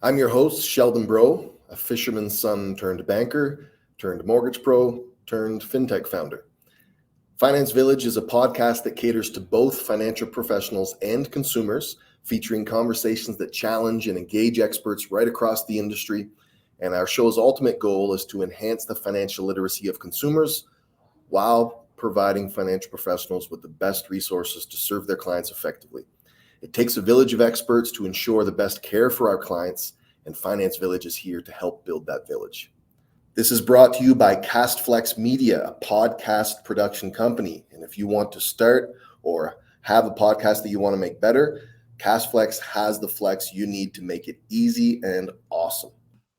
I'm your host, Sheldon Bro, a fisherman's son turned banker, turned mortgage pro, turned fintech founder. Finance Village is a podcast that caters to both financial professionals and consumers, featuring conversations that challenge and engage experts right across the industry. And our show's ultimate goal is to enhance the financial literacy of consumers while providing financial professionals with the best resources to serve their clients effectively. It takes a village of experts to ensure the best care for our clients, and Finance Village is here to help build that village. This is brought to you by Castflex Media, a podcast production company. And if you want to start or have a podcast that you want to make better, Castflex has the flex you need to make it easy and awesome.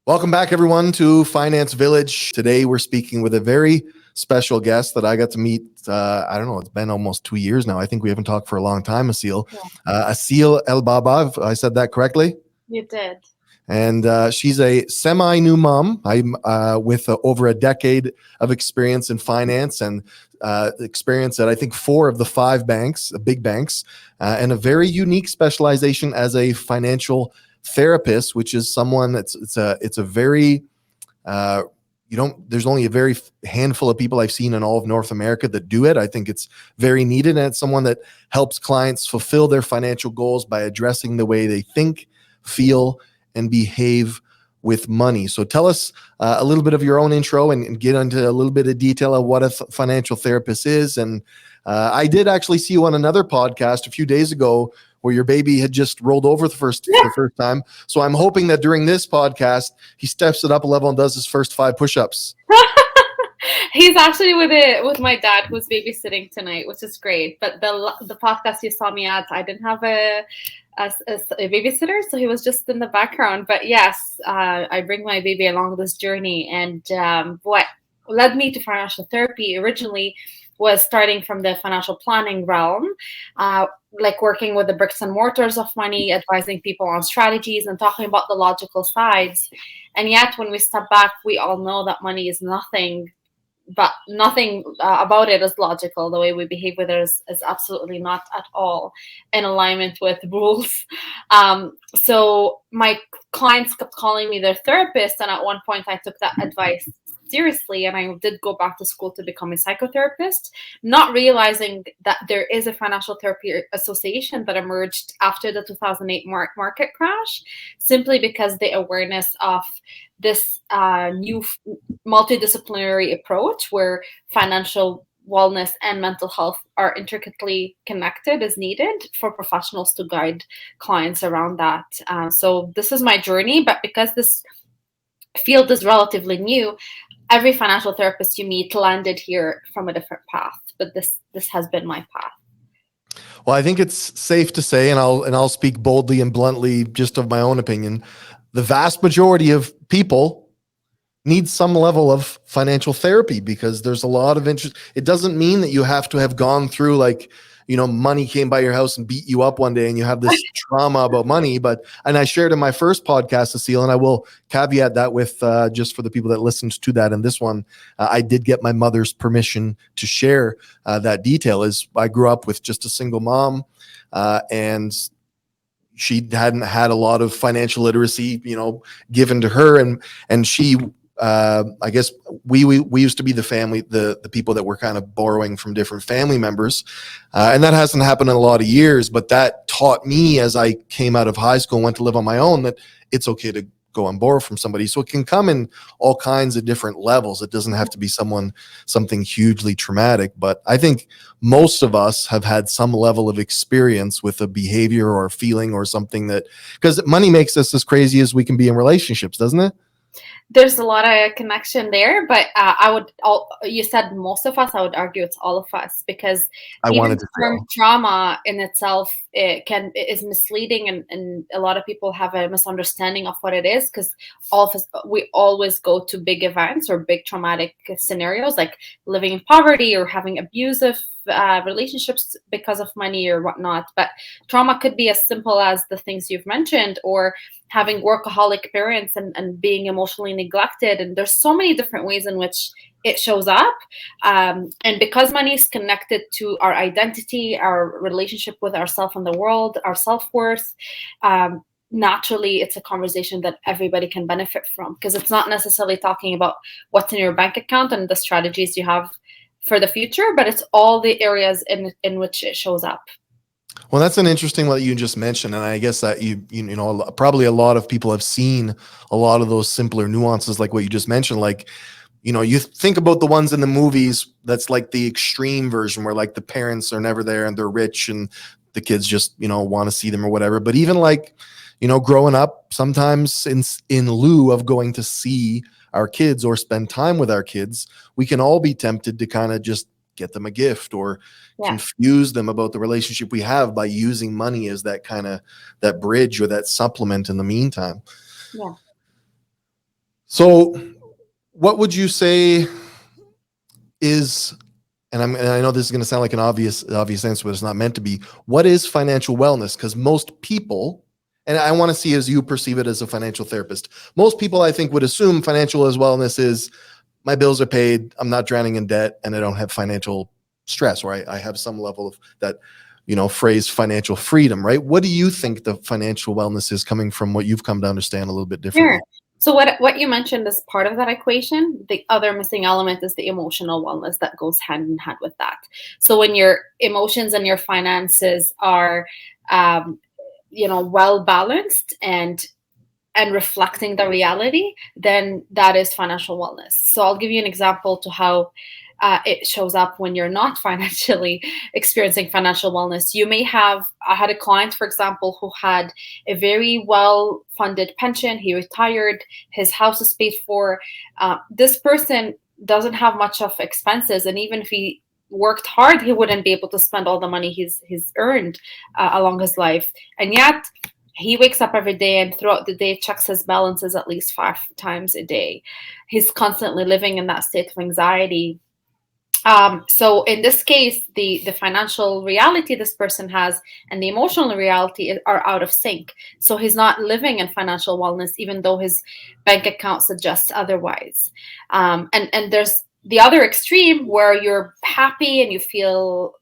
Welcome back, everyone, to Finance Village. Today, we're speaking with a very special guest that I got to meet. I don't know, it's been almost 2 years now. I think we haven't talked for a long time, Aseel. Yeah. Assel El-Baba, if I said that correctly? You did. And she's a semi-new mom. I'm with over a decade of experience in finance and experience at, I think, 4 of the 5 banks, big banks, and a very unique specialization as a financial therapist, which is someone that's it's a very there's only a very handful of people I've seen in all of North America that do it. I think it's very needed, and it's someone that helps clients fulfill their financial goals by addressing the way they think, feel, and behave with money. So tell us a little bit of your own intro and get into a little bit of detail of what a financial therapist is. And I did actually see you on another podcast a few days ago where your baby had just rolled over the first time. So I'm hoping that during this podcast, he steps it up a level and does his first 5 push-ups. He's actually with my dad, who's babysitting tonight, which is great. But the podcast you saw me at, I didn't have a babysitter, so he was just in the background. But yes, I bring my baby along this journey. And what led me to financial therapy originally was starting from the financial planning realm, like working with the bricks and mortars of money, advising people on strategies and talking about the logical sides. And yet when we step back, we all know that money is nothing about it is logical. The way we behave with it is absolutely not at all in alignment with rules. So my clients kept calling me their therapist, and at one point I took that advice seriously, and I did go back to school to become a psychotherapist, not realizing that there is a financial therapy association that emerged after the 2008 market crash, simply because the awareness of this new multidisciplinary approach where financial wellness and mental health are intricately connected is needed for professionals to guide clients around that. So this is my journey, but because this field is relatively new, every financial therapist you meet landed here from a different path, but this has been my path. Well, I think it's safe to say, and I'll speak boldly and bluntly, just of my own opinion, the vast majority of people need some level of financial therapy because there's a lot of interest. It doesn't mean that you have to have gone through, like, money came by your house and beat you up one day and you have this trauma about money. And I shared in my first podcast, Aseel, and I will caveat that with just for the people that listened to that in this one, I did get my mother's permission to share that detail. Is I grew up with just a single mom, and she hadn't had a lot of financial literacy, given to her, and she. I guess we used to be the family, the people that were kind of borrowing from different family members. And that hasn't happened in a lot of years, but that taught me as I came out of high school and went to live on my own that it's okay to go and borrow from somebody. So it can come in all kinds of different levels. It doesn't have to be something hugely traumatic, but I think most of us have had some level of experience with a behavior or a feeling or something because money makes us as crazy as we can be in relationships, doesn't it? There's a lot of connection there, but you said most of us, I would argue it's all of us, because even the term trauma in itself is misleading, and a lot of people have a misunderstanding of what it is, because all of us, we always go to big events or big traumatic scenarios like living in poverty or having abusive relationships because of money or whatnot. But trauma could be as simple as the things you've mentioned, or having workaholic parents and being emotionally neglected. And there's so many different ways in which it shows up. And because money is connected to our identity, our relationship with ourselves and the world, our self-worth, naturally it's a conversation that everybody can benefit from, because it's not necessarily talking about what's in your bank account and the strategies you have for the future, but it's all the areas in which it shows up. Well, that's an interesting what you just mentioned, and I guess that you know probably a lot of people have seen a lot of those simpler nuances, like what you just mentioned. Like, you think about the ones in the movies that's like the extreme version, where like the parents are never there and they're rich and the kids just want to see them or whatever. But even like growing up, sometimes in lieu of going to see our kids or spend time with our kids, we can all be tempted to kind of just get them a gift or Yeah. confuse them about the relationship we have by using money as that kind of that bridge or that supplement in the meantime. Yeah. So what would you say is, and I know this is going to sound like an obvious answer, but it's not meant to be, what is financial wellness? Because most people, and I want to see as you perceive it as a financial therapist, most people I think would assume financial wellness is my bills are paid, I'm not drowning in debt, and I don't have financial stress, or I have some level of that, phrase financial freedom, right? What do you think the financial wellness is, coming from what you've come to understand a little bit differently? Sure. So what you mentioned is part of that equation. The other missing element is the emotional wellness that goes hand in hand with that. So when your emotions and your finances are, well balanced and reflecting the reality, then that is financial wellness. So I'll give you an example to how it shows up when you're not financially experiencing financial wellness. I had a client, for example, who had a very well-funded pension. He retired, his house is paid for. This person doesn't have much of expenses, and even if he worked hard, he wouldn't be able to spend all the money he's earned along his life. And yet he wakes up every day and throughout the day checks his balances at least 5 times a day. He's constantly living in that state of anxiety. So in this case, the financial reality this person has and the emotional reality are out of sync. So he's not living in financial wellness, even though his bank account suggests otherwise. And there's the other extreme where you're happy and you feel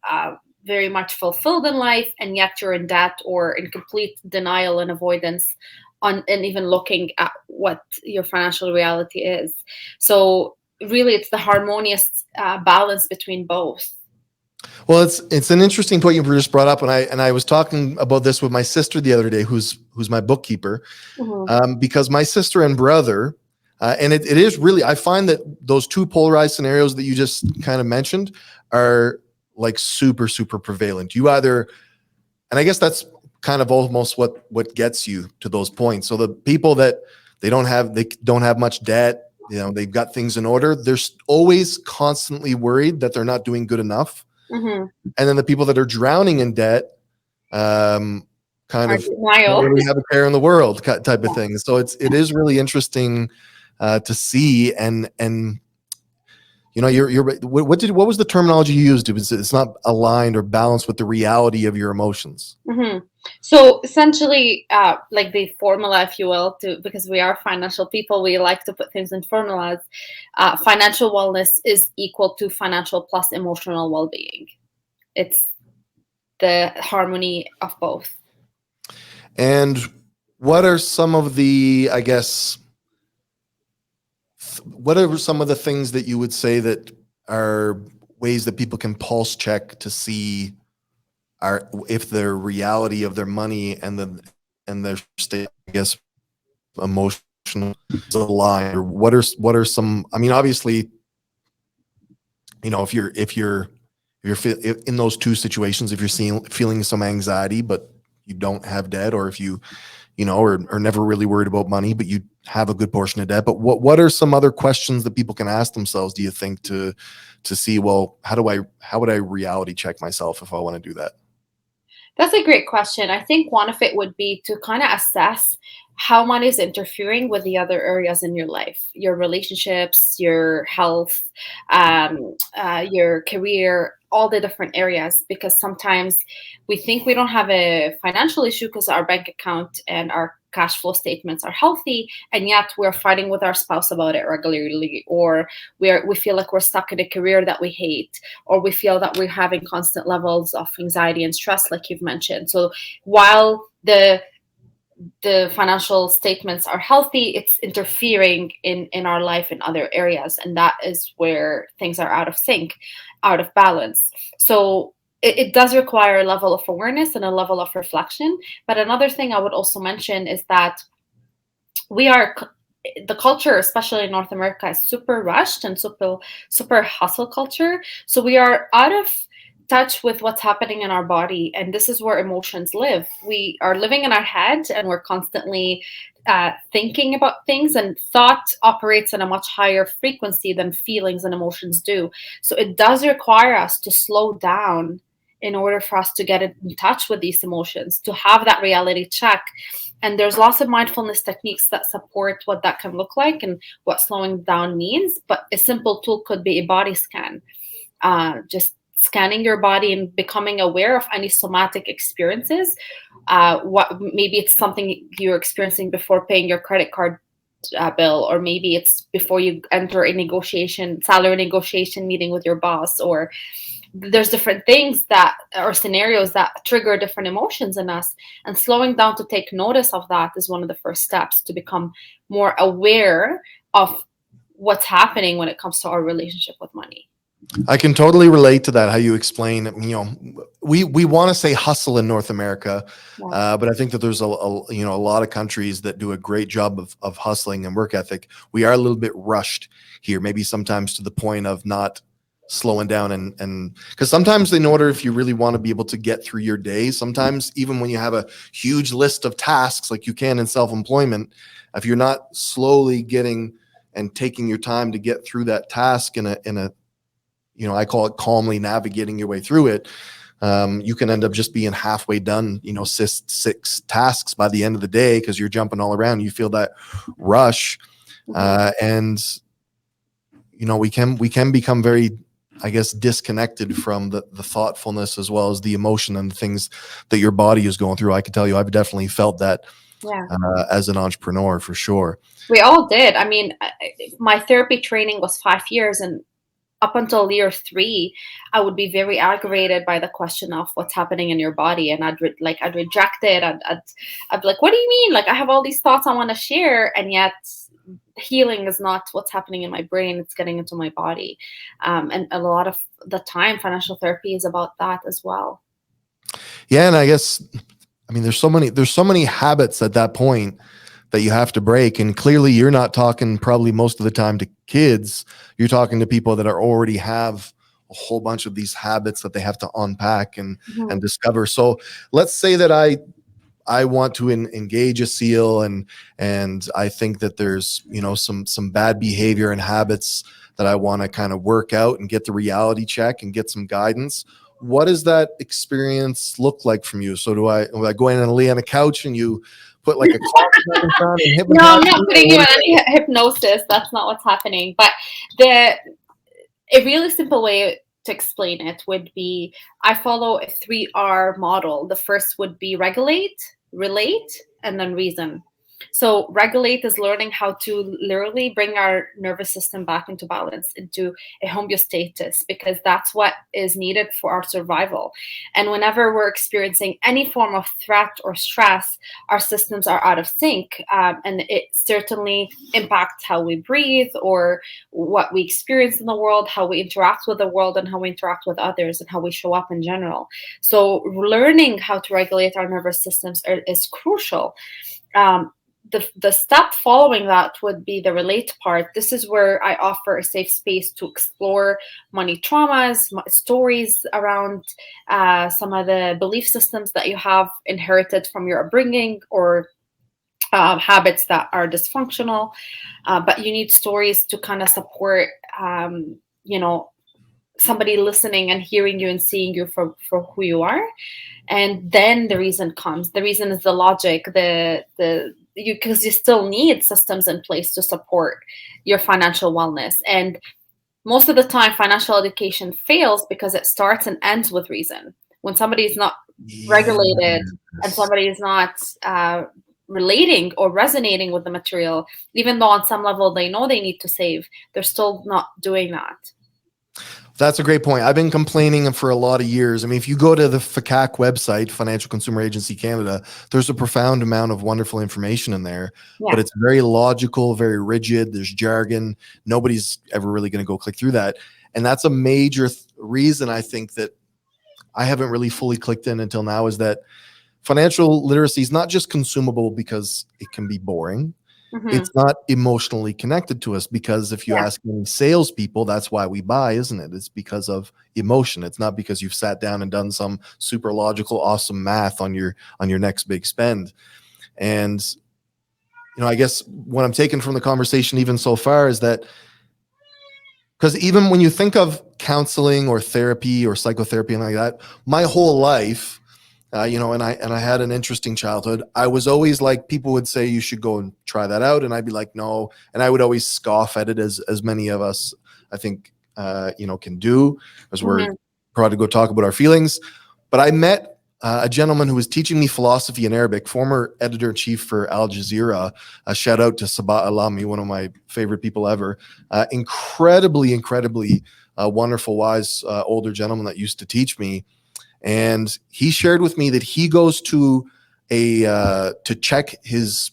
very much fulfilled in life, and yet you're in debt or in complete denial and avoidance and even looking at what your financial reality is. So really, it's the harmonious balance between both. Well, it's an interesting point you just brought up, and I was talking about this with my sister the other day, who's my bookkeeper, because my sister and brother, and it is really, I find that those two polarized scenarios that you just kind of mentioned are like super, super prevalent. You either, and I guess that's kind of almost what gets you to those points. So the people that they don't have much debt, they've got things in order, they're always constantly worried that they're not doing good enough. And then the people that are drowning in debt, kind of don't really have a care in the world type of thing. So it is really interesting to see. And what was the terminology you used? It's not aligned or balanced with the reality of your emotions. So essentially, like the formula, if you will, because we are financial people, we like to put things in formulas. Financial wellness is equal to financial plus emotional well-being. It's the harmony of both. And what are some of the, I guess, what are some of the things that you would say that are ways that people can pulse check to see if the reality of their money and their state, I guess, emotional is aligned? Or what are some? I mean, obviously, if you're in those two situations, if you're feeling some anxiety but you don't have debt, or if you are never really worried about money but you have a good portion of debt, but what are some other questions that people can ask themselves, do you think, to see, well, how would I reality check myself if I want to do that? That's a great question. I think one of it would be to kind of assess how money is interfering with the other areas in your life, your relationships, your health, your career, all the different areas. Because sometimes we think we don't have a financial issue because our bank account and our cash flow statements are healthy, and yet we're fighting with our spouse about it regularly, or we feel like we're stuck in a career that we hate, or we feel that we're having constant levels of anxiety and stress, like you've mentioned. So while the the financial statements are healthy, it's interfering in our life in other areas. And that is where things are out of sync, out of balance. So it does require a level of awareness and a level of reflection. But another thing I would also mention is that the culture, especially in North America, is super rushed and super hustle culture. So we are out of touch with what's happening in our body, and this is where emotions live. We are living in our head, and we're constantly thinking about things, and thought operates on a much higher frequency than feelings and emotions do. So it does require us to slow down in order for us to get in touch with these emotions, to have that reality check. And there's lots of mindfulness techniques that support what that can look like and what slowing down means. But a simple tool could be a body scan, just scanning your body and becoming aware of any somatic experiences. What maybe it's something you're experiencing before paying your credit card bill, or maybe it's before you enter a salary negotiation meeting with your boss, or there's different things that or scenarios that trigger different emotions in us. And slowing down to take notice of that is one of the first steps to become more aware of what's happening when it comes to our relationship with money. I can totally relate to that. How you explain, we want to say hustle in North America, but I think that there's a lot of countries that do a great job of hustling and work ethic. We are a little bit rushed here, maybe sometimes to the point of not slowing down, and because sometimes in order, if you really want to be able to get through your day, sometimes even when you have a huge list of tasks like you can in self-employment, if you're not slowly getting and taking your time to get through that task in a I call it calmly navigating your way through it, you can end up just being halfway done, 6 tasks by the end of the day, because you're jumping all around. You feel that rush, and we can become very, I guess, disconnected from the thoughtfulness as well as the emotion and the things that your body is going through. I can tell you, I've definitely felt that as an entrepreneur, for sure. We all did. I mean, my therapy training was 5 years, and up until year 3, I would be very aggravated by the question of what's happening in your body, and I'd reject it. I'd be like, what do you mean? Like, I have all these thoughts I want to share, and yet healing is not what's happening in my brain, it's getting into my body. And a lot of the time, financial therapy is about that as well. Yeah, and I guess, there's so many habits at that point that you have to break. And clearly you're not talking probably most of the time to kids. You're talking to people that already have a whole bunch of these habits that they have to unpack and discover. So let's say that I want to engage Aseel, and I think that there's some bad behavior and habits that I want to kind of work out and get the reality check and get some guidance. What does that experience look like from you? So do I go in and lay on a couch and you put like a clock in front and hypnotize? No, I'm not putting you in any hypnosis. That's not what's happening. But a really simple way to explain it would be, I follow a 3R model. The first would be regulate, relate, and then reason. So regulate is learning how to literally bring our nervous system back into balance, into a homeostasis, because that's what is needed for our survival. And whenever we're experiencing any form of threat or stress, our systems are out of sync, and it certainly impacts how we breathe, or what we experience in the world, how we interact with the world, and how we interact with others, and how we show up in general. So learning how to regulate our nervous systems is crucial. The step following that would be the relate part. This is where I offer a safe space to explore money traumas, stories around some of the belief systems that you have inherited from your upbringing, or habits that are dysfunctional. But you need stories to kind of support, somebody listening and hearing you and seeing you for who you are. And then the reason comes. The reason is the logic, because you still need systems in place to support your financial wellness. And most of the time, financial education fails because it starts and ends with reason. When somebody is not regulated and somebody is not relating or resonating with the material, even though on some level they know they need to save, they're still not doing that. That's a great point. I've been complaining for a lot of years. I mean, if you go to the FCAC website, Financial Consumer Agency Canada, there's a profound amount of wonderful information in there, but Yeah. it's very logical, very rigid. There's jargon. Nobody's ever really going to go click through that. And that's a major reason I think that I haven't really fully clicked in until now, is that financial literacy is not just consumable because it can be boring. Hmm. It's not emotionally connected to us, because if you Yeah. ask any salespeople, that's why we buy, isn't it? It's because of emotion. It's not because you've sat down and done some super logical, awesome math on your next big spend. And I guess what I'm taking from the conversation even so far is that, because even when you think of counseling or therapy or psychotherapy and like that, my whole life, and I had an interesting childhood. I was always like, people would say you should go and try that out, and I'd be like, no, and I would always scoff at it, as many of us, I think, can do, as we're Hmm. proud to go talk about our feelings. But I met a gentleman who was teaching me philosophy in Arabic, former editor in chief for Al Jazeera. A shout out to Sabah Alami, one of my favorite people ever. Incredibly wonderful, wise older gentleman that used to teach me. And he shared with me that he goes to to check his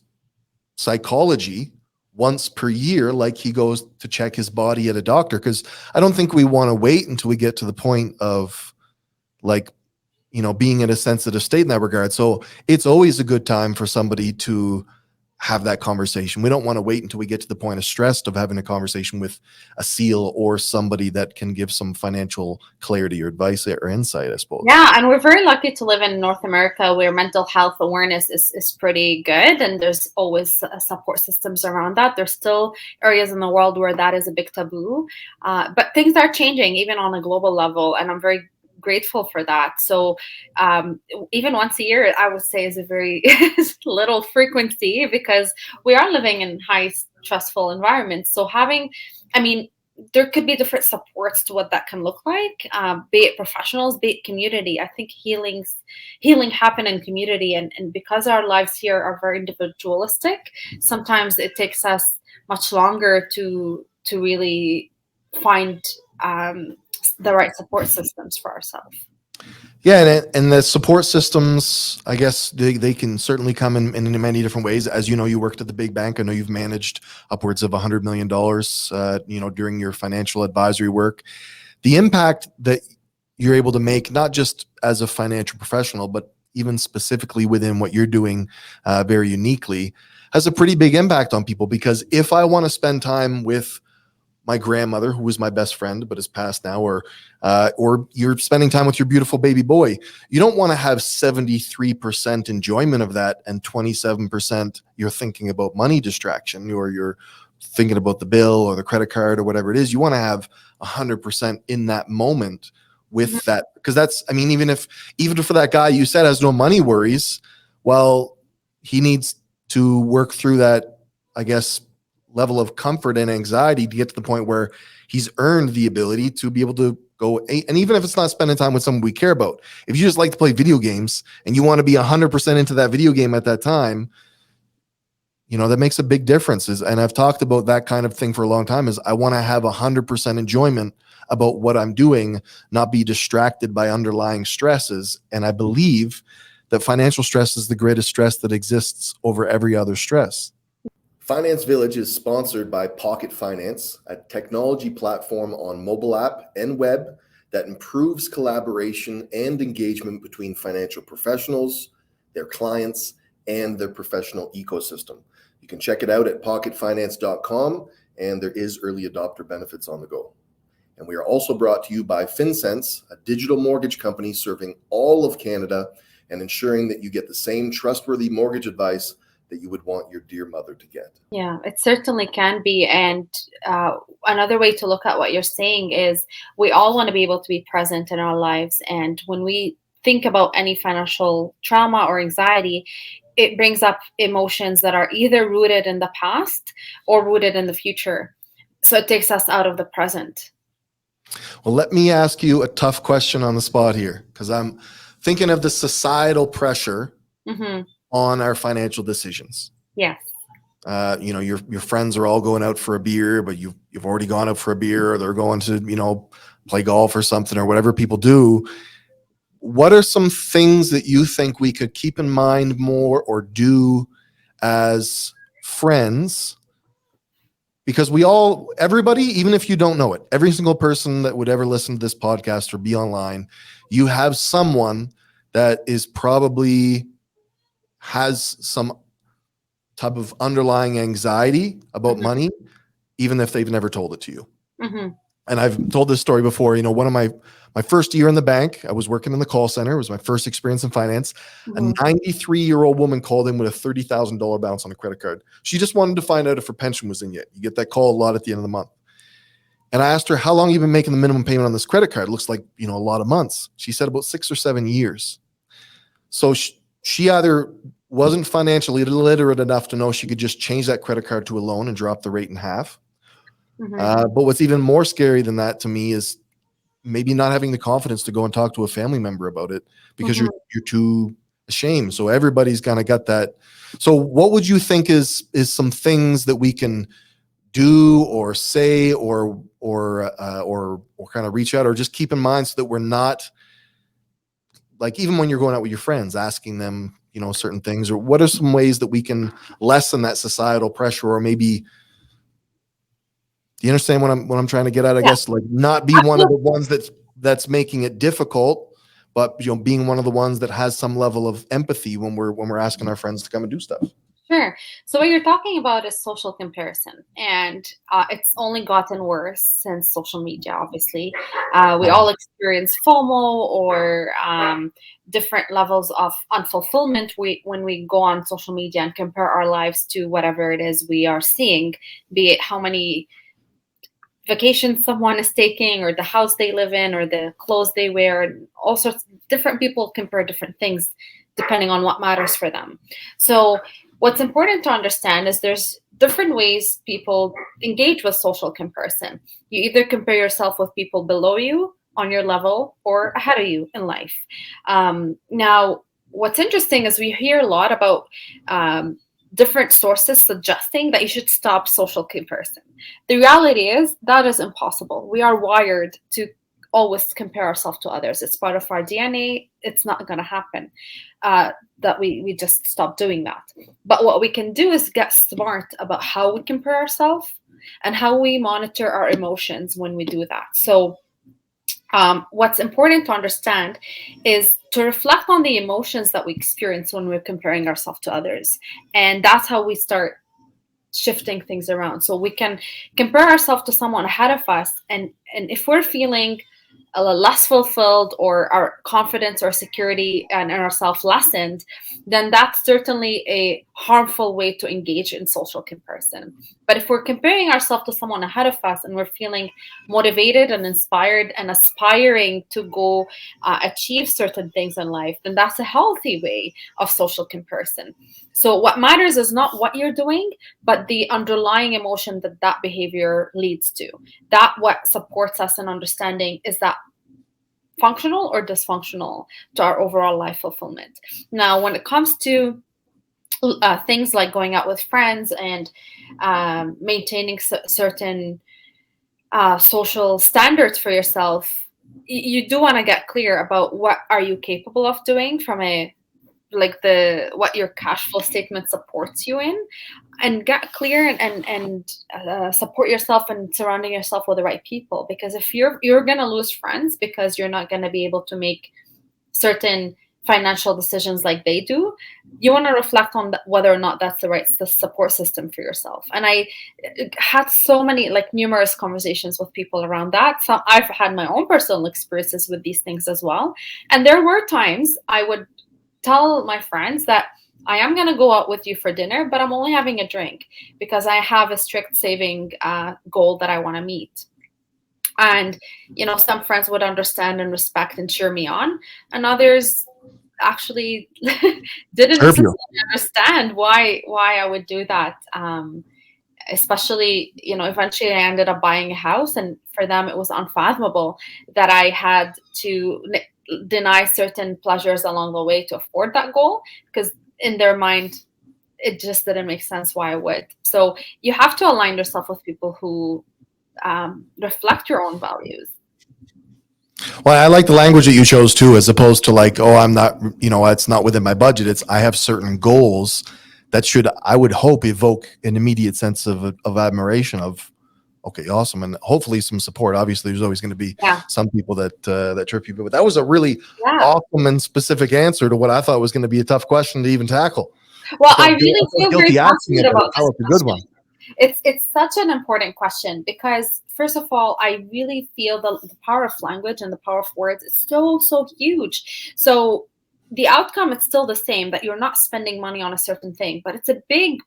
psychology once per year, like he goes to check his body at a doctor. Because I don't think we want to wait until we get to the point of, like, being in a sensitive state in that regard. So it's always a good time for somebody to have that conversation. We don't want to wait until we get to the point of stress of having a conversation with Aseel or somebody that can give some financial clarity or advice or insight, I suppose. Yeah, and we're very lucky to live in North America, where mental health awareness is pretty good, and there's always support systems around that. There's still areas in the world where that is a big taboo, but things are changing even on a global level, and I'm very grateful for that. So even once a year, I would say, is a very little frequency, because we are living in high stressful environments. So I mean, there could be different supports to what that can look like, be it professionals, be it community. I think healing happen in community, and because our lives here are very individualistic, sometimes it takes us much longer to really find the right support systems for ourselves. Yeah, and the support systems, I guess they can certainly come in many different ways. As you know, you worked at the big bank. I know you've managed upwards of $100 million, during your financial advisory work. The impact that you're able to make, not just as a financial professional, but even specifically within what you're doing very uniquely, has a pretty big impact on people. Because if I want to spend time with my grandmother, who was my best friend but has passed now, or you're spending time with your beautiful baby boy, you don't want to have 73% enjoyment of that and 27% you're thinking about money distraction, or you're thinking about the bill or the credit card or whatever it is. You want to have 100% in that moment Mhm. with that, because that's, I mean, even for that guy you said has no money worries, well, he needs to work through that, I guess, level of comfort and anxiety to get to the point where he's earned the ability to be able to go. And even if it's not spending time with someone we care about, if you just like to play video games and you want to be 100% into that video game at that time, that makes a big difference. And I've talked about that kind of thing for a long time, is I want to have 100% enjoyment about what I'm doing, not be distracted by underlying stresses. And I believe that financial stress is the greatest stress that exists over every other stress. Finance Village is sponsored by Pocket Finance, a technology platform on mobile app and web that improves collaboration and engagement between financial professionals, their clients, and their professional ecosystem. You can check it out at pocketfinance.com, and there is early adopter benefits on the go. And we are also brought to you by FinSense, a digital mortgage company serving all of Canada and ensuring that you get the same trustworthy mortgage advice that you would want your dear mother to get. Yeah, it certainly can be. And another way to look at what you're saying is, we all want to be able to be present in our lives. And when we think about any financial trauma or anxiety, it brings up emotions that are either rooted in the past or rooted in the future. So it takes us out of the present. Well, let me ask you a tough question on the spot here, because I'm thinking of the societal pressure on our financial decisions. Yes. Your friends are all going out for a beer, but you've already gone out for a beer, or they're going to, play golf or something or whatever people do. What are some things that you think we could keep in mind more or do as friends? Because everybody, even if you don't know it, every single person that would ever listen to this podcast or be online, you have someone that is probably has some type of underlying anxiety about money, even if they've never told it to you. And I've told this story before. One of my first year in the bank, I was working in the call center. It was my first experience in finance. A 93-year-old woman called in with a $30,000 balance on a credit card. She just wanted to find out if her pension was in yet. You get that call a lot at the end of the month. And I asked her, how long have you been making the minimum payment on this credit card? It looks like, a lot of months. She said about 6 or 7 years. So she either wasn't financially literate enough to know she could just change that credit card to a loan and drop the rate in half. But what's even more scary than that to me is maybe not having the confidence to go and talk to a family member about it because you're too ashamed. So everybody's kind of got that. So what would you think is some things that we can do or say or kind of reach out or just keep in mind so that we're not, like, even when you're going out with your friends, asking them, certain things, or what are some ways that we can lessen that societal pressure, or maybe, do you understand what I'm trying to get at? I guess, like, not be one of the ones that's making it difficult, but being one of the ones that has some level of empathy when we're asking our friends to come and do stuff. Sure. So what you're talking about is social comparison, and it's only gotten worse since social media. Obviously, we all experience FOMO or different levels of unfulfillment when we go on social media and compare our lives to whatever it is we are seeing, be it how many vacations someone is taking, or the house they live in, or the clothes they wear, and all sorts of different people compare different things depending on what matters for them. So what's important to understand is there's different ways people engage with social comparison. You either compare yourself with people below you on your level or ahead of you in life. Now, what's interesting is we hear a lot about different sources suggesting that you should stop social comparison. The reality is that is impossible. We are wired to always compare ourselves to others. It's part of our DNA. It's not going to happen that we just stop doing that. But what we can do is get smart about how we compare ourselves and how we monitor our emotions when we do that. So what's important to understand is to reflect on the emotions that we experience when we're comparing ourselves to others. And that's how we start shifting things around. So we can compare ourselves to someone ahead of us. And if we're feeling less fulfilled, or our confidence or security and ourselves lessened, then that's certainly a harmful way to engage in social comparison. But if we're comparing ourselves to someone ahead of us and we're feeling motivated and inspired and aspiring to go achieve certain things in life, then that's a healthy way of social comparison. So what matters is not what you're doing, but the underlying emotion that behavior leads to. That what supports us in understanding, is that functional or dysfunctional to our overall life fulfillment. Now, when it comes to things like going out with friends and maintaining certain social standards for yourself, you do want to get clear about what are you capable of doing from what your cash flow statement supports you in, and get clear and support yourself and surrounding yourself with the right people. Because if you're going to lose friends because you're not going to be able to make certain financial decisions like they do, you want to reflect on whether or not that's the support system for yourself. And I had so many, numerous conversations with people around that. So I've had my own personal experiences with these things as well. And there were times I would tell my friends that I am going to go out with you for dinner, but I'm only having a drink because I have a strict saving goal that I want to meet. And, some friends would understand and respect and cheer me on, and others actually didn't necessarily understand why I would do that. Especially, eventually I ended up buying a house, and for them it was unfathomable that I had to deny certain pleasures along the way to afford that goal, because in their mind it just didn't make sense why I would. So you have to align yourself with people who reflect your own values. Well, I like the language that you chose too, as opposed to like, oh, I'm not, it's not within my budget. It's I have certain goals that should, I would hope, evoke an immediate sense of admiration of, okay, awesome, and hopefully some support. Obviously, there's always going to be Yeah. some people that trip you, but that was a really Yeah. awesome and specific answer to what I thought was going to be a tough question to even tackle. Well, I I really felt feel very guilty asking passionate it, but about this now it's a good one. question. It's such an important question because first of all, I really feel the power of language and the power of words is so huge. So the outcome is still the same, that you're not spending money on a certain thing, but it's a big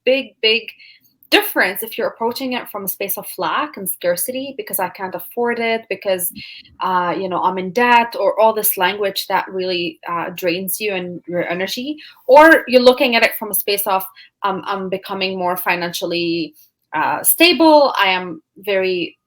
difference if you're approaching it from a space of lack and scarcity because I can't afford it, because I'm in debt, or all this language that really drains you and your energy, or you're looking at it from a space of I'm becoming more financially stable. I am very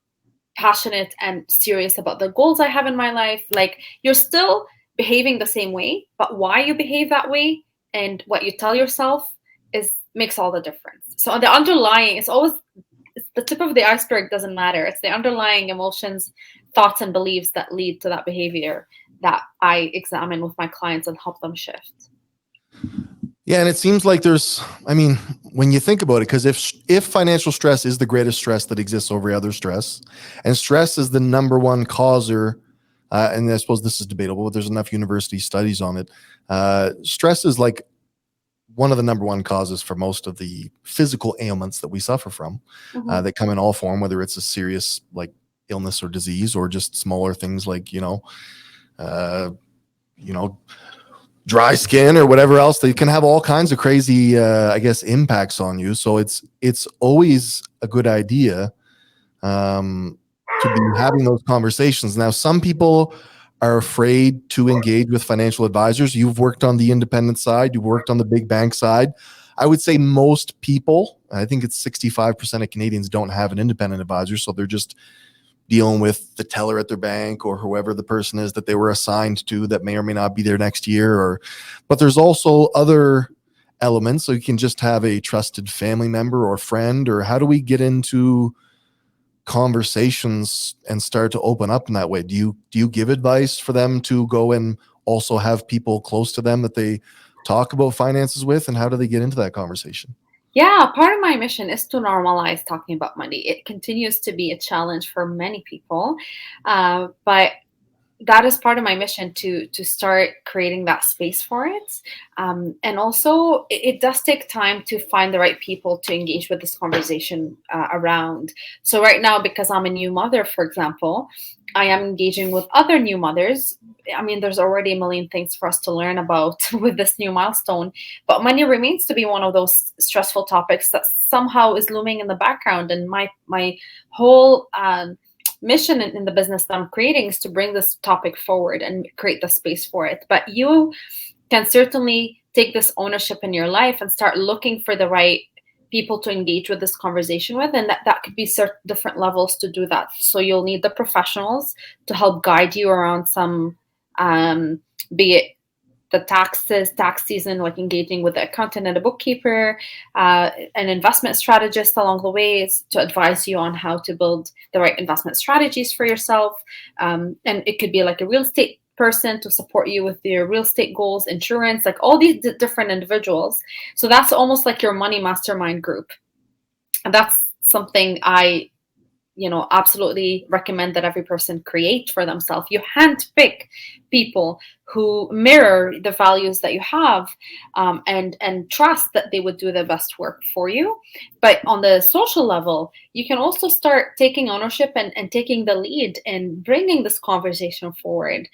passionate and serious about the goals I have in my life. Like, you're still behaving the same way, but why you behave that way and what you tell yourself is makes all the difference. So the underlying is always, it's the tip of the iceberg, doesn't matter. It's the underlying emotions, thoughts, and beliefs that lead to that behavior that I examine with my clients and help them shift. Yeah, and it seems like when you think about it, because if financial stress is the greatest stress that exists over other stress, and stress is the number one causer, and I suppose this is debatable, but there's enough university studies on it. Stress is like one of the number one causes for most of the physical ailments that we suffer from, Mm-hmm. that come in all form, whether it's a serious like illness or disease, or just smaller things like uh, you know dry skin or whatever else. They can have all kinds of crazy, impacts on you. So it's always a good idea to be having those conversations. Now, some people are afraid to engage with financial advisors. You've worked on the independent side, you've worked on the big bank side. I would say most people, I think it's 65% of Canadians, don't have an independent advisor. So they're just dealing with the teller at their bank or whoever the person is that they were assigned to that may or may not be there next year. But there's also other elements. So you can just have a trusted family member or friend, or how do we get into conversations and start to open up in that way? Do you give advice for them to go and also have people close to them that they talk about finances with, and how do they get into that conversation? Yeah, part of my mission is to normalize talking about money. It continues to be a challenge for many people, but that is part of my mission to start creating that space for it. And also, it does take time to find the right people to engage with this conversation around. So right now, because I'm a new mother, for example, I am engaging with other new mothers. I mean, there's already a million things for us to learn about with this new milestone, but money remains to be one of those stressful topics that somehow is looming in the background. And my whole mission in the business that I'm creating is to bring this topic forward and create the space for it. But you can certainly take this ownership in your life and start looking for the right people to engage with this conversation with, and that could be certain different levels to do that. So you'll need the professionals to help guide you around some, be it the tax season, like engaging with the accountant and a bookkeeper, an investment strategist along the way to advise you on how to build the right investment strategies for yourself. And it could be like a real estate person to support you with your real estate goals, insurance, like all these different individuals. So that's almost like your money mastermind group. And that's something I absolutely recommend that every person create for themselves. You handpick people who mirror the values that you have, and trust that they would do the best work for you. But on the social level, you can also start taking ownership and taking the lead and bringing this conversation forward.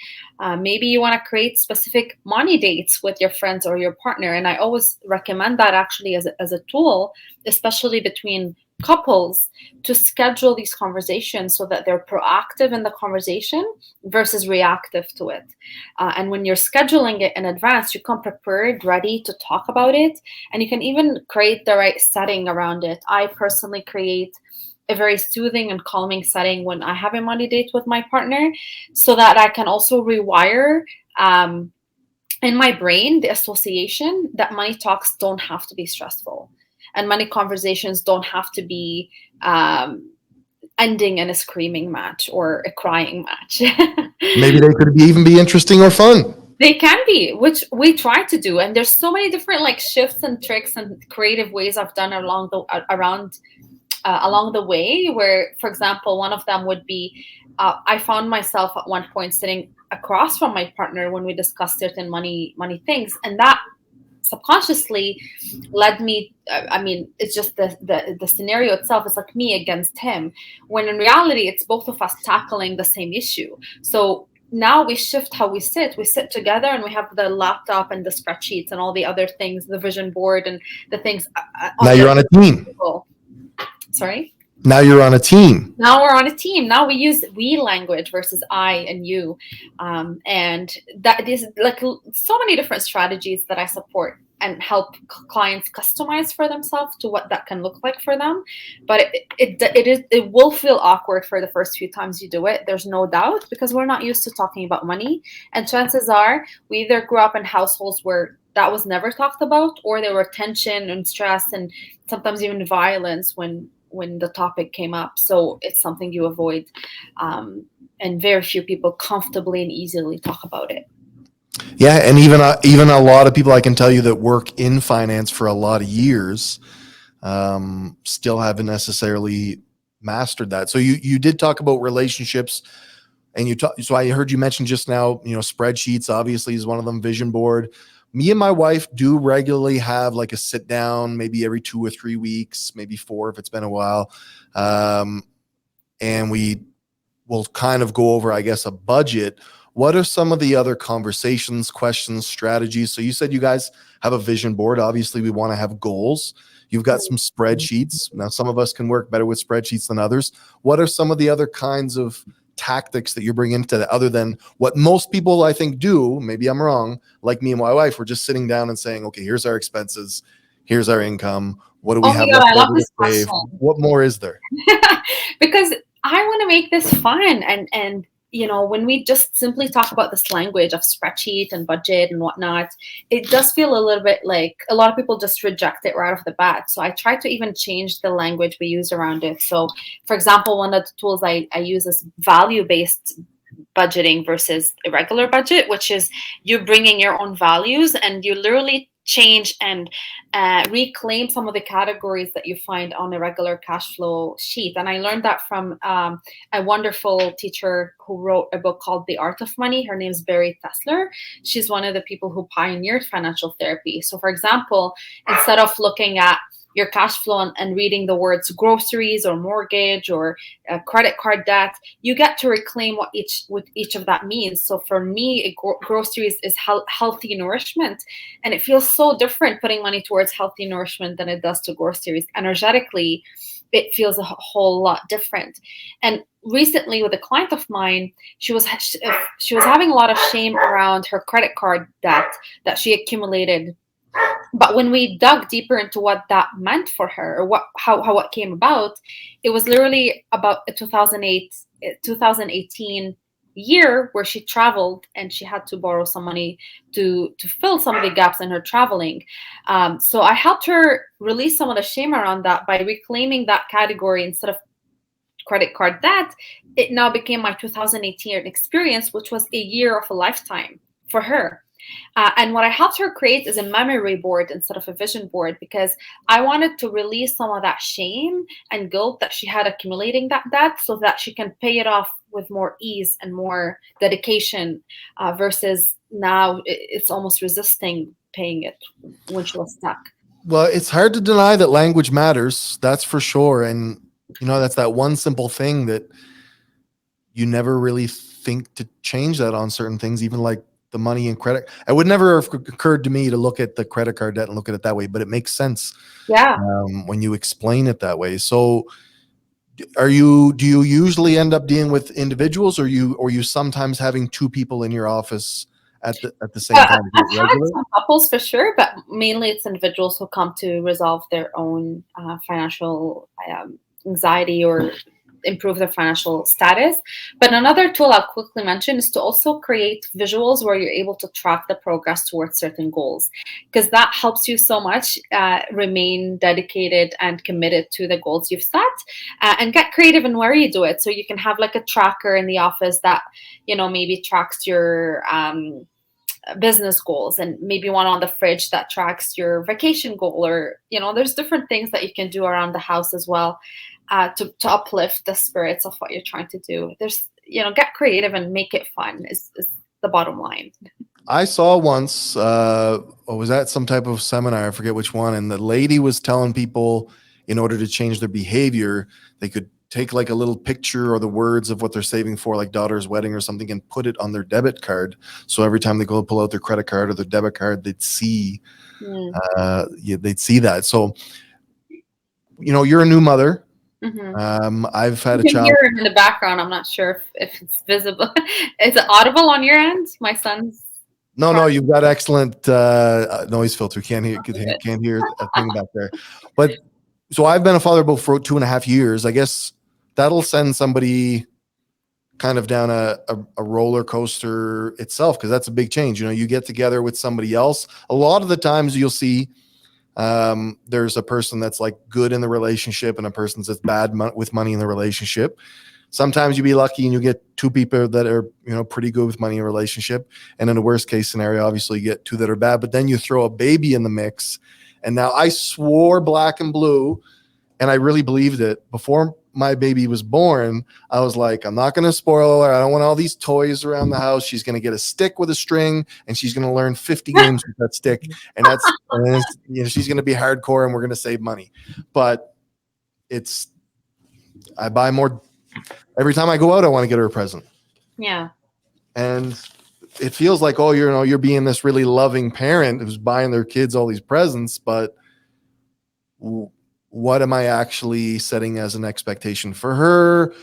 Maybe you want to create specific money dates with your friends or your partner. And I always recommend that actually as a tool, especially between couples, to schedule these conversations so that they're proactive in the conversation versus reactive to it. And when you're scheduling it in advance, you come prepared, ready to talk about it, and you can even create the right setting around it. I personally create a very soothing and calming setting when I have a money date with my partner, so that I can also rewire in my brain the association that money talks don't have to be stressful, and money conversations don't have to be ending in a screaming match or a crying match. Maybe they could even be interesting or fun. They can be, which we try to do, and there's so many different like shifts and tricks and creative ways I've done along the way. Where, for example, one of them would be, I found myself at one point sitting across from my partner when we discussed certain money things, and that subconsciously led me. I mean, it's just the scenario itself is like me against him, when in reality it's both of us tackling the same issue. So now we shift how we sit. We sit together and we have the laptop and the spreadsheets and all the other things, the vision board and the things. Now you're on a team. Sorry? Now you're on a team. Now we're on a team. Now we use we language versus I and you. And that is like so many different strategies that I support and help clients customize for themselves to what that can look like for them. But it will feel awkward for the first few times you do it. There's no doubt, because we're not used to talking about money. And chances are we either grew up in households where that was never talked about, or there were tension and stress and sometimes even violence when the topic came up. So it's something you avoid. And very few people comfortably and easily talk about it. Yeah, and even a lot of people I can tell you that work in finance for a lot of years still haven't necessarily mastered that. So you did talk about relationships, and so I heard you mention just now, spreadsheets obviously is one of them, vision board. Me and my wife do regularly have like a sit down, maybe every 2 or 3 weeks, maybe 4 if it's been a while, and we will kind of go over, I guess, a budget. What are some of the other conversations, questions, strategies? So you said you guys have a vision board. Obviously, we want to have goals. You've got some spreadsheets. Now, some of us can work better with spreadsheets than others. What are some of the other kinds of tactics that you're bringing into that, other than what most people, I think, do? Maybe I'm wrong. Like me and my wife, we're just sitting down and saying, okay, here's our expenses. Here's our income. What do we have left over to save? What more is there? Because I want to make this fun, and when we just simply talk about this language of spreadsheet and budget and whatnot, it does feel a little bit like a lot of people just reject it right off the bat. So I try to even change the language we use around it. So, for example, one of the tools I use is value-based budgeting versus irregular budget, which is you bringing your own values and you literally change and reclaim some of the categories that you find on a regular cash flow sheet. And I learned that from a wonderful teacher who wrote a book called The Art of Money. Her name is Barry Tesler. She's one of the people who pioneered financial therapy. So, for example, instead of looking at your cash flow and reading the words groceries or mortgage or credit card debt, you get to reclaim what each of that means. So for me, groceries is healthy nourishment, and it feels so different putting money towards healthy nourishment than it does to groceries. Energetically, it feels a whole lot different. And recently, with a client of mine, she was having a lot of shame around her credit card debt that she accumulated. But when we dug deeper into what that meant for her, or how it came about, it was literally about a 2018 year where she traveled and she had to borrow some money to fill some of the gaps in her traveling. So I helped her release some of the shame around that by reclaiming that category. Instead of credit card debt, it now became my 2018 experience, which was a year of a lifetime for her. And what I helped her create is a memory board instead of a vision board, because I wanted to release some of that shame and guilt that she had accumulating that debt, so that she can pay it off with more ease and more dedication, versus now it's almost resisting paying it when she was stuck. Well, it's hard to deny that language matters. That's for sure. And, that's that one simple thing that you never really think to change that on certain things, even like the money and credit. It would never have occurred to me to look at the credit card debt and look at it that way, but it makes sense. Yeah. When you explain it that way. So do you usually end up dealing with individuals, or you sometimes having 2 people in your office at the same time? I've had some couples for sure, but mainly it's individuals who come to resolve their own financial anxiety or improve their financial status. But another tool I'll quickly mention is to also create visuals where you're able to track the progress towards certain goals, because that helps you so much remain dedicated and committed to the goals you've set, and get creative in where you do it. So you can have like a tracker in the office that, maybe tracks your business goals, and maybe one on the fridge that tracks your vacation goal, or there's different things that you can do around the house as well, to uplift the spirits of what you're trying to do. There's get creative and make it fun is the bottom line. I saw once, was that some type of seminar? I forget which one. And the lady was telling people in order to change their behavior, they could take like a little picture or the words of what they're saving for, like daughter's wedding or something, and put it on their debit card. So every time they go pull out their credit card or their debit card, they'd see, they'd see that. So, you're a new mother. Mm-hmm. I've had You a can child. hear it in the background. I'm not sure if it's visible. Is it audible on your end? My son's. No, you've got excellent noise filter. Can't hear a thing back there. But so I've been a father about for 2.5 years. I guess that'll send somebody kind of down a roller coaster itself, because that's a big change. You get together with somebody else. A lot of the times you'll see there's a person that's like good in the relationship and a person that's bad with money in the relationship. Sometimes you be lucky and you get two people that are, pretty good with money in a relationship. And in a worst case scenario, obviously you get two that are bad, but then you throw a baby in the mix. And now I swore black and blue, and I really believed it. Before my baby was born, I was like, I'm not going to spoil her. I don't want all these toys around the house. She's going to get a stick with a string, and she's going to learn 50 games with that stick. And she's going to be hardcore, and we're going to save money. But I buy more. Every time I go out, I want to get her a present. Yeah. And it feels like, you're being this really loving parent who's buying their kids all these presents, but what am I actually setting as an expectation for her?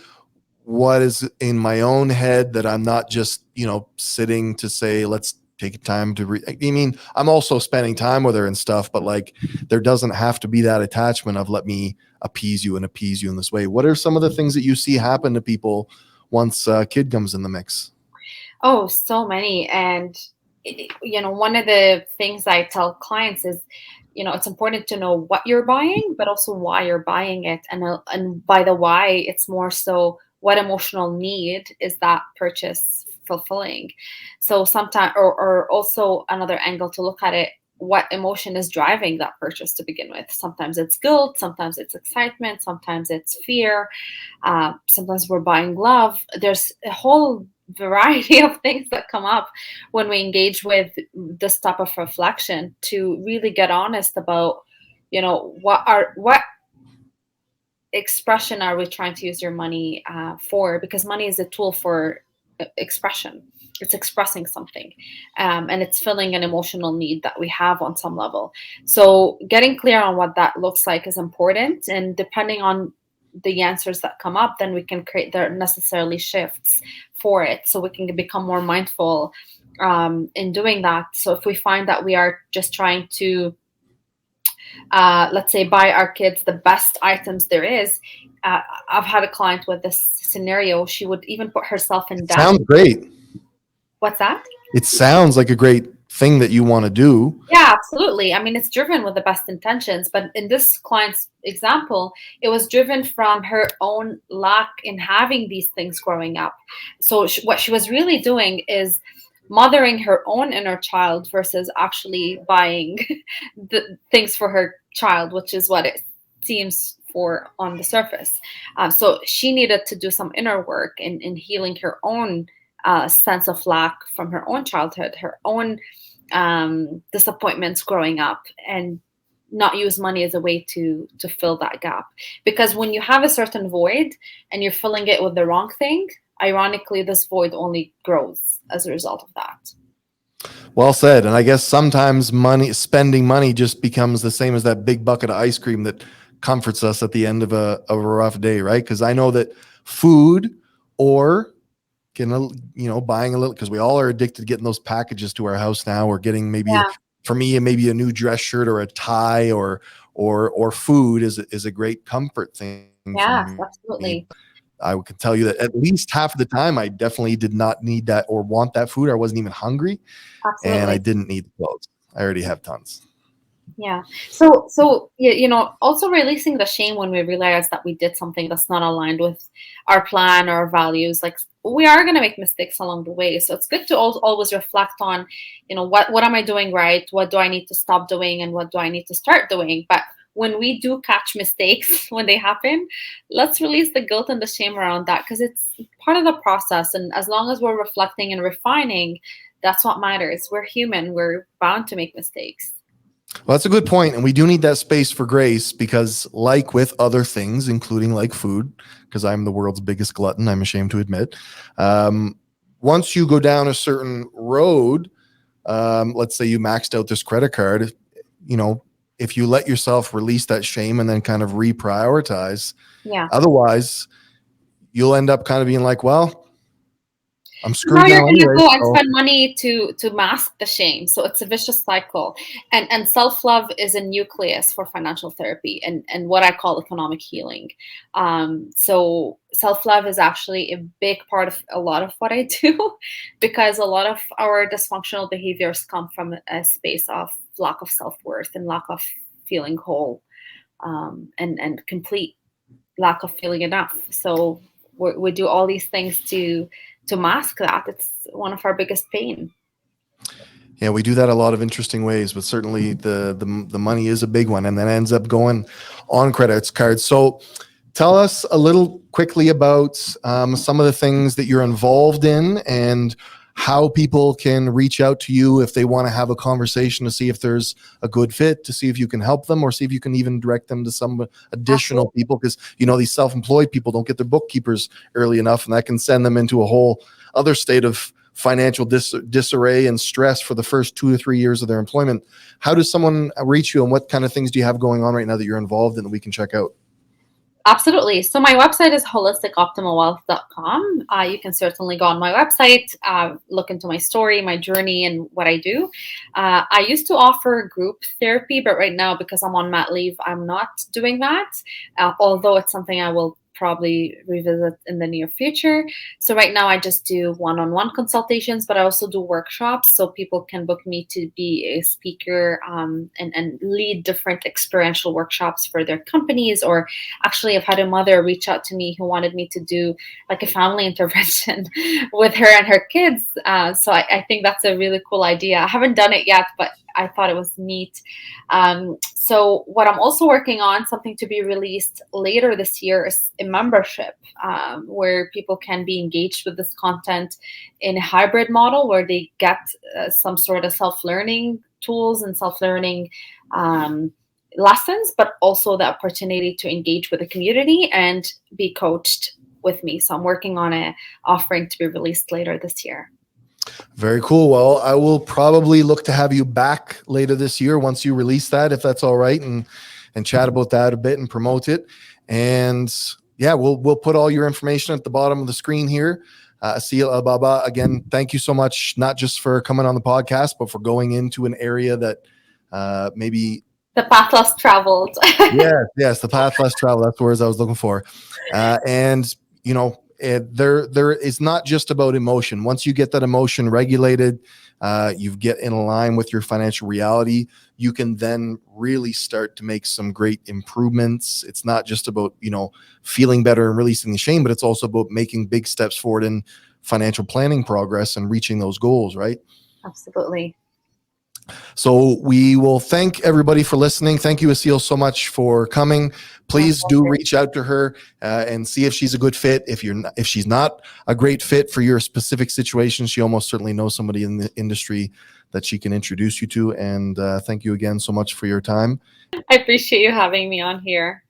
What is in my own head that I'm not just, sitting to say, let's take time to I'm also spending time with her and stuff, but like there doesn't have to be that attachment of let me appease you in this way. What are some of the things that you see happen to people once a kid comes in the mix? Oh, so many. And, one of the things I tell clients is, it's important to know what you're buying, but also why you're buying it. And by the why, it's more so what emotional need is that purchase fulfilling. So sometimes, or also another angle to look at it, what emotion is driving that purchase to begin with. Sometimes it's guilt, sometimes it's excitement, sometimes it's fear, sometimes we're buying love. There's a whole variety of things that come up when we engage with this type of reflection, to really get honest about, what expression are we trying to use your money for? Because money is a tool for expression. It's expressing something, and it's filling an emotional need that we have on some level. So getting clear on what that looks like is important, and depending on the answers that come up, then we can create the necessarily shifts for it, so we can become more mindful in doing that. So if we find that we are just trying to let's say buy our kids the best items there is, I've had a client with this scenario. She would even put herself in debt. Sounds great. What's that? It sounds like a great thing that you want to do. Yeah, absolutely. I mean, it's driven with the best intentions, but in this client's example, it was driven from her own lack in having these things growing up. So what she was really doing is mothering her own inner child versus actually buying the things for her child, which is what it seems for on the surface. So she needed to do some inner work in healing her own sense of lack from her own childhood, her own disappointments growing up, and not use money as a way to fill that gap. Because when you have a certain void and you're filling it with the wrong thing, ironically, this void only grows as a result of that. Well said. And I guess sometimes spending money just becomes the same as that big bucket of ice cream that comforts us at the end of a rough day, right? Because I know that food or buying a little, because we all are addicted to getting those packages to our house now, or getting maybe for me, maybe a new dress shirt or a tie or food is a great comfort thing. Yeah, absolutely. I can tell you that at least half of the time I definitely did not need that or want that food. I wasn't even hungry, and I Absolutely. didn't need the clothes. I already have tons. Yeah. So you know, also releasing the shame when we realize that we did something that's not aligned with our plan or our values. Like we are going to make mistakes along the way. So it's good to always reflect on, you know, what am I doing right? What do I need to stop doing, and what do I need to start doing? But when we do catch mistakes when they happen, let's release the guilt and the shame around that, because it's part of the process. And as long as we're reflecting and refining, that's what matters. We're human. We're bound to make mistakes. Well, that's a good point, and we do need that space for grace because, like with other things, including like food, because I'm the world's biggest glutton, I'm ashamed to admit. Once you go down a certain road, let's say you maxed out this credit card, you know, if you let yourself release that shame and then kind of reprioritize, Yeah. otherwise you'll end up kind of being like, well, I'm Now screwed you're now gonna anyway. go and So spend money to mask the shame. So it's a vicious cycle. And self-love is a nucleus for financial therapy and what I call economic healing. So self-love is actually a big part of a lot of what I do because a lot of our dysfunctional behaviors come from a space of lack of self-worth and lack of feeling whole, and complete lack of feeling enough. So we do all these things to mask that. It's one of our biggest pain. yeah, we do that a lot of interesting ways, but certainly the money is a big one, and then ends up going on credit cards. So tell us a little quickly about some of the things that you're involved in and how people can reach out to you if they want to have a conversation to see if there's a good fit, to see if you can help them, or see if you can even direct them to some additional Absolutely. people. Because, you know, these self-employed people don't get their bookkeepers early enough, and that can send them into a whole other state of financial disarray and stress for the first 2 to 3 years of their employment. How does someone reach you, and what kind of things do you have going on right now that you're involved in that we can check out? Absolutely. So my website is holisticoptimalwealth.com. You can certainly go on my website, look into my story, my journey, and what I do. I used to offer group therapy, but right now, because I'm on mat leave, I'm not doing that, although it's something I will probably revisit in the near future. So right now I just do one-on-one consultations, but I also do workshops so people can book me to be a speaker, and lead different experiential workshops for their companies. Or actually, I've had a mother reach out to me who wanted me to do like a family intervention with her and her kids. So I think that's a really cool idea. I haven't done it yet, but I thought it was neat. So what I'm also working on, something to be released later this year, is a membership, where people can be engaged with this content in a hybrid model where they get some sort of self-learning tools and self-learning lessons, but also the opportunity to engage with the community and be coached with me. So I'm working on a offering to be released later this year. Very cool. Well, I will probably look to have you back later this year once you release that, if that's all right, and chat about that a bit and promote it. And yeah, we'll put all your information at the bottom of the screen here. Assel El-Baba, again, thank you so much, not just for coming on the podcast, but for going into an area that maybe The path less traveled. yes, the path less travel. That's the words I was looking for. And you know, there is not just about emotion. Once you get that emotion regulated, you get in line with your financial reality, you can then really start to make some great improvements. It's not just about, you know, feeling better and releasing the shame, but it's also about making big steps forward in financial planning progress and reaching those goals, right? Absolutely. So we will thank everybody for listening. Thank you, Aseel, so much for coming. Please do reach out to her and see if she's a good fit. If she's not a great fit for your specific situation, she almost certainly knows somebody in the industry that she can introduce you to. And thank you again so much for your time. I appreciate you having me on here.